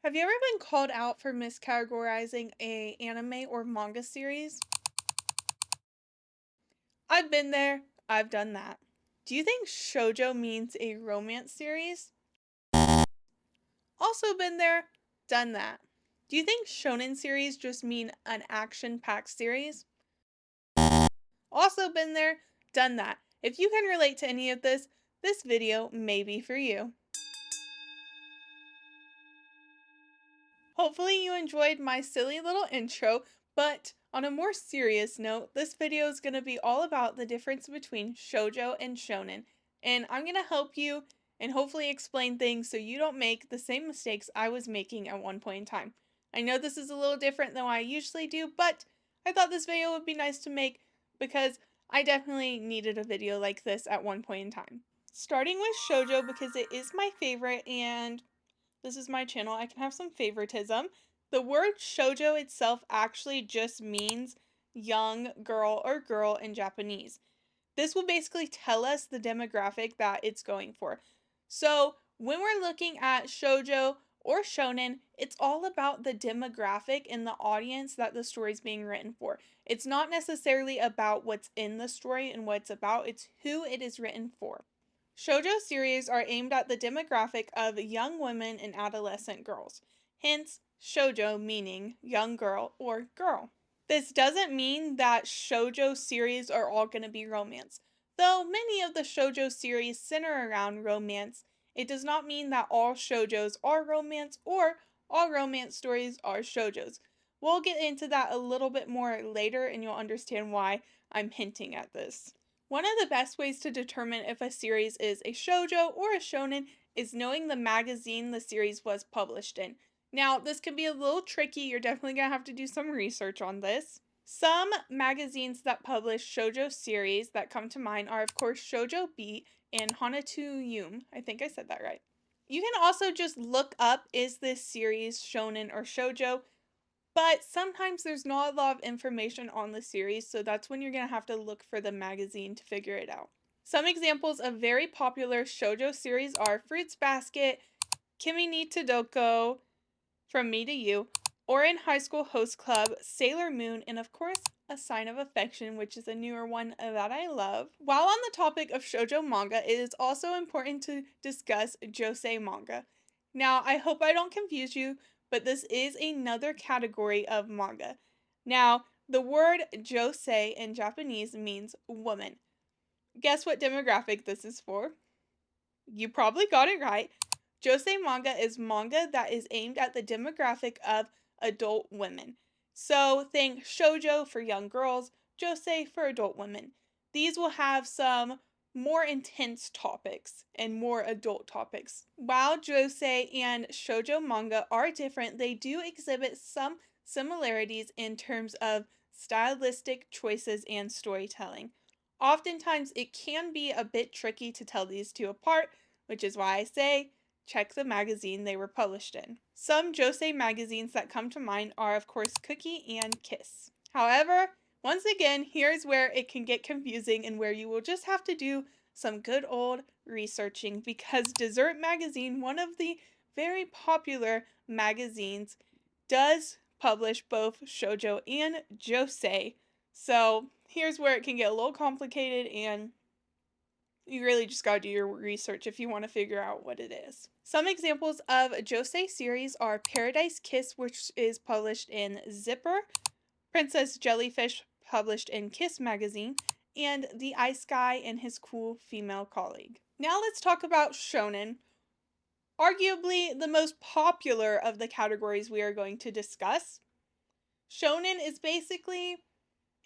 Have you ever been called out for miscategorizing a anime or manga series? I've been there, I've done that. Do you think shojo means a romance series? Also been there, done that. Do you think shonen series just mean an action-packed series? Also been there, done that. If you can relate to any of this, this video may be for you. Hopefully you enjoyed my silly little intro, but on a more serious note, this video is going to be all about the difference between shoujo and shonen, and I'm going to help you and hopefully explain things so you don't make the same mistakes I was making at one point in time. I know this is a little different than what I usually do, but I thought this video would be nice to make because I definitely needed a video like this at one point in time. Starting with shoujo because it is my favorite and this is my channel, I can have some favoritism. The word shoujo itself actually just means young girl or girl in Japanese. This will basically tell us the demographic that it's going for. So when we're looking at shoujo or shonen, it's all about the demographic and the audience that the story is being written for. It's not necessarily about what's in the story and what it's about, it's who it is written for. Shoujo series are aimed at the demographic of young women and adolescent girls, hence shoujo meaning young girl or girl. This doesn't mean that shoujo series are all going to be romance. Though many of the shoujo series center around romance, it does not mean that all shoujos are romance or all romance stories are shoujos. We'll get into that a little bit more later and you'll understand why I'm hinting at this. One of the best ways to determine if a series is a shoujo or a shonen is knowing the magazine the series was published in. Now, this can be a little tricky, you're definitely going to have to do some research on this. Some magazines that publish shoujo series that come to mind are, of course, Shoujo Beat and Hanato Yum. I think I said that right. You can also just look up, is this series shonen or shoujo? But sometimes there's not a lot of information on the series, so that's when you're going to have to look for the magazine to figure it out. Some examples of very popular shoujo series are Fruits Basket, Kimi ni Todoko, From Me to You, Orin High School Host Club, Sailor Moon, and of course, A Sign of Affection, which is a newer one that I love. While on the topic of shoujo manga, it is also important to discuss Josei manga. Now, I hope I don't confuse you, but this is another category of manga. Now, the word Josei in Japanese means woman. Guess what demographic this is for? You probably got it right. Josei manga is manga that is aimed at the demographic of adult women. So think shoujo for young girls, josei for adult women. These will have some more intense topics and more adult topics. While josei and shoujo manga are different, they do exhibit some similarities in terms of stylistic choices and storytelling. Oftentimes, it can be a bit tricky to tell these two apart, which is why I say check the magazine they were published in. Some josei magazines that come to mind are, of course, Cookie and Kiss. However, once again, here's where it can get confusing and where you will just have to do some good old researching because Dessert Magazine, one of the very popular magazines, does publish both shoujo and josei. So here's where it can get a little complicated and you really just gotta do your research if you want to figure out what it is. Some examples of josei series are Paradise Kiss, which is published in Zipper, Princess Jellyfish, published in Kiss magazine, and The Ice Guy and His Cool Female Colleague. Now let's talk about shonen, arguably the most popular of the categories we are going to discuss. Shonen is basically,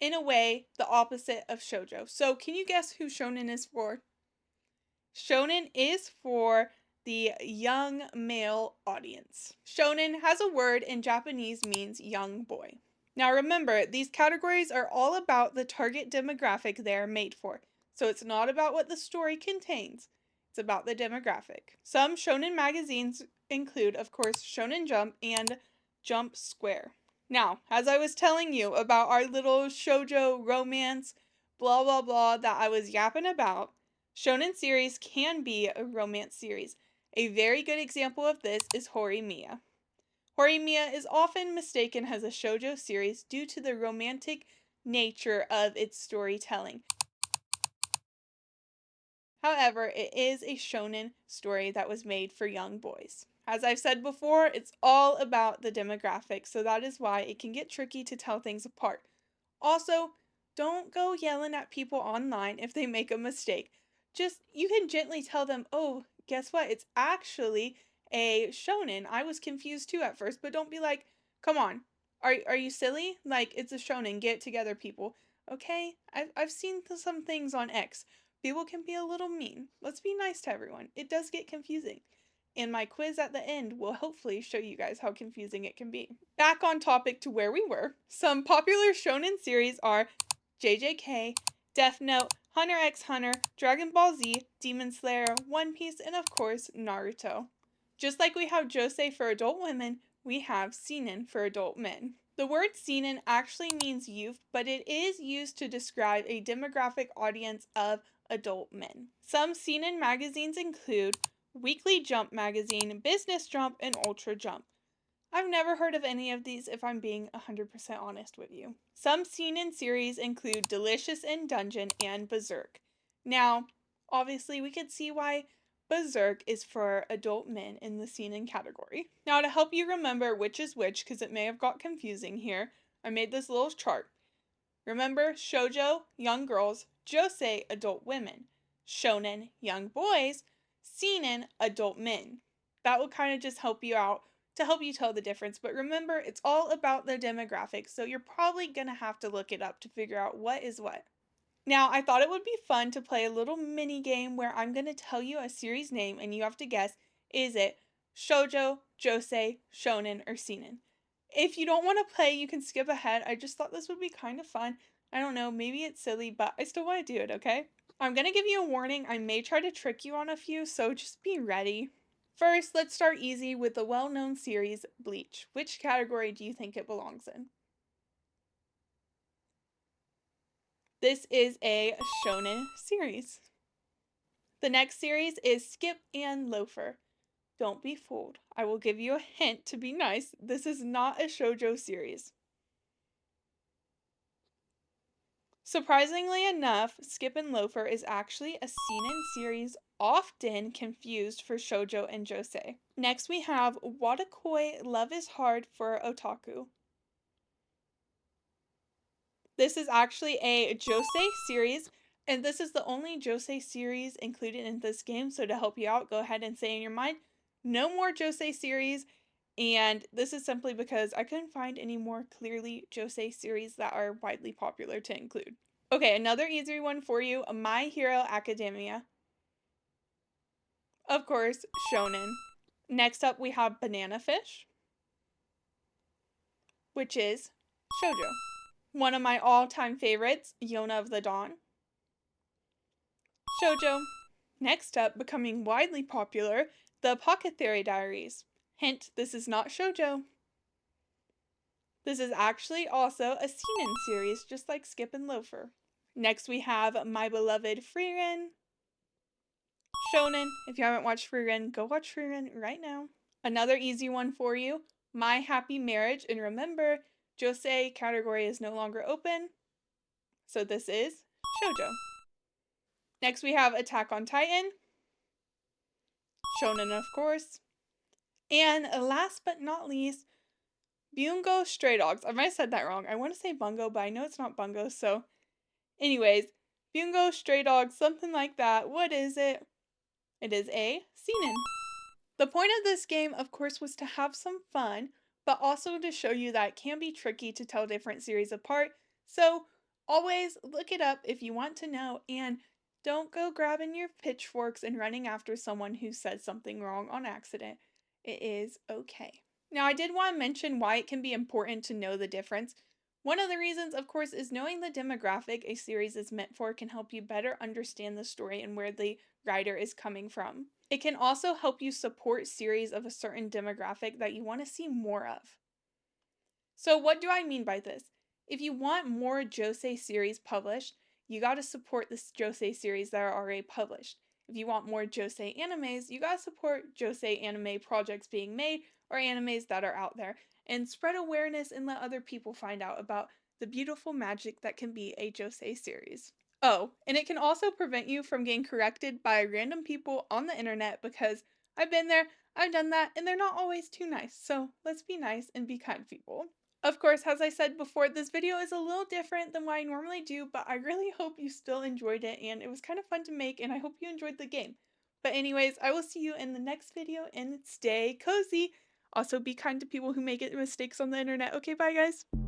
in a way, the opposite of shoujo. So can you guess who shonen is for? Shonen is for the young male audience. Shonen has a word in Japanese means young boy. Now remember, these categories are all about the target demographic they are made for. So it's not about what the story contains. It's about the demographic. Some shonen magazines include, of course, Shonen Jump and Jump Square. Now, as I was telling you about our little shoujo romance, blah blah blah that I was yapping about, shonen series can be a romance series. A very good example of this is Horimiya. Horimiya is often mistaken as a shoujo series due to the romantic nature of its storytelling. However, it is a shonen story that was made for young boys. As I've said before, it's all about the demographics, so that is why it can get tricky to tell things apart. Also, don't go yelling at people online if they make a mistake. Just, you can gently tell them, oh, guess what? It's actually a shonen. I was confused too at first, but don't be like, come on, are you silly? Like, it's a shonen. Get it together, people. Okay? I've seen some things on X. People can be a little mean. Let's be nice to everyone. It does get confusing. And my quiz at the end will hopefully show you guys how confusing it can be. Back on topic to where we were. Some popular shonen series are JJK, Death Note, Hunter x Hunter, Dragon Ball Z, Demon Slayer, One Piece, and of course, Naruto. Just like we have Josei for adult women, we have Seinen for adult men. The word seinen actually means youth, but it is used to describe a demographic audience of adult men. Some seinen magazines include Weekly Jump magazine, Business Jump, and Ultra Jump. I've never heard of any of these if I'm being 100% honest with you. Some seinen series include Delicious in Dungeon and Berserk. Now, obviously we could see why Berserk is for adult men in the seinen category. Now, to help you remember which is which, because it may have got confusing here, I made this little chart. Remember, shoujo, young girls, josei, adult women, shonen, young boys, seinen, adult men. That will kind of just help you out to help you tell the difference. But remember, it's all about the demographics, so you're probably going to have to look it up to figure out what is what. Now, I thought it would be fun to play a little mini game where I'm going to tell you a series name and you have to guess, is it shoujo, josei, shonen, or seinen? If you don't want to play, you can skip ahead. I just thought this would be kind of fun. I don't know, maybe it's silly, but I still want to do it, okay? I'm going to give you a warning. I may try to trick you on a few, so just be ready. First, let's start easy with the well-known series Bleach. Which category do you think it belongs in? This is a shonen series. The next series is Skip and Loafer. Don't be fooled. I will give you a hint to be nice. This is not a shoujo series. Surprisingly enough, Skip and Loafer is actually a seinen series often confused for shoujo and josei. Next we have Watakoi Love is Hard for Otaku. This is actually a josei series, and this is the only josei series included in this game, so to help you out, go ahead and say in your mind, no more josei series, and this is simply because I couldn't find any more clearly josei series that are widely popular to include. Okay, another easy one for you, My Hero Academia. Of course, shonen. Next up, we have Banana Fish, which is shoujo. One of my all-time favorites, Yona of the Dawn, shoujo. Next up, becoming widely popular, The Apothecary Diaries. Hint, this is not shoujo. This is actually also a seinen series, just like Skip and Loafer. Next we have My Beloved Frieren. Shonen. If you haven't watched Frieren, go watch Frieren right now. Another easy one for you, My Happy Marriage. And remember, josei category is no longer open, so this is shoujo. Next we have Attack on Titan. Shonen, of course. And last but not least, Bungo Stray Dogs. I might have said that wrong. I want to say bungo, but I know it's not bungo, so. Anyways, Bungo Stray Dogs, something like that. What is it? It is a seinen. The point of this game, of course, was to have some fun, but also to show you that it can be tricky to tell different series apart. So always look it up if you want to know, and don't go grabbing your pitchforks and running after someone who said something wrong on accident. It is okay. Now, I did want to mention why it can be important to know the difference. One of the reasons, of course, is knowing the demographic a series is meant for can help you better understand the story and where the writer is coming from. It can also help you support series of a certain demographic that you want to see more of. So what do I mean by this? If you want more josei series published, you got to support the josei series that are already published. If you want more Josei animes, you gotta support Josei anime projects being made or animes that are out there, and spread awareness and let other people find out about the beautiful magic that can be a Josei series. Oh, and it can also prevent you from getting corrected by random people on the internet because I've been there, I've done that, and they're not always too nice. So let's be nice and be kind people. Of course, as I said before, this video is a little different than what I normally do, but I really hope you still enjoyed it and it was kind of fun to make and I hope you enjoyed the game. But anyways, I will see you in the next video and stay cozy. Also be kind to people who make mistakes on the internet. Okay, bye guys.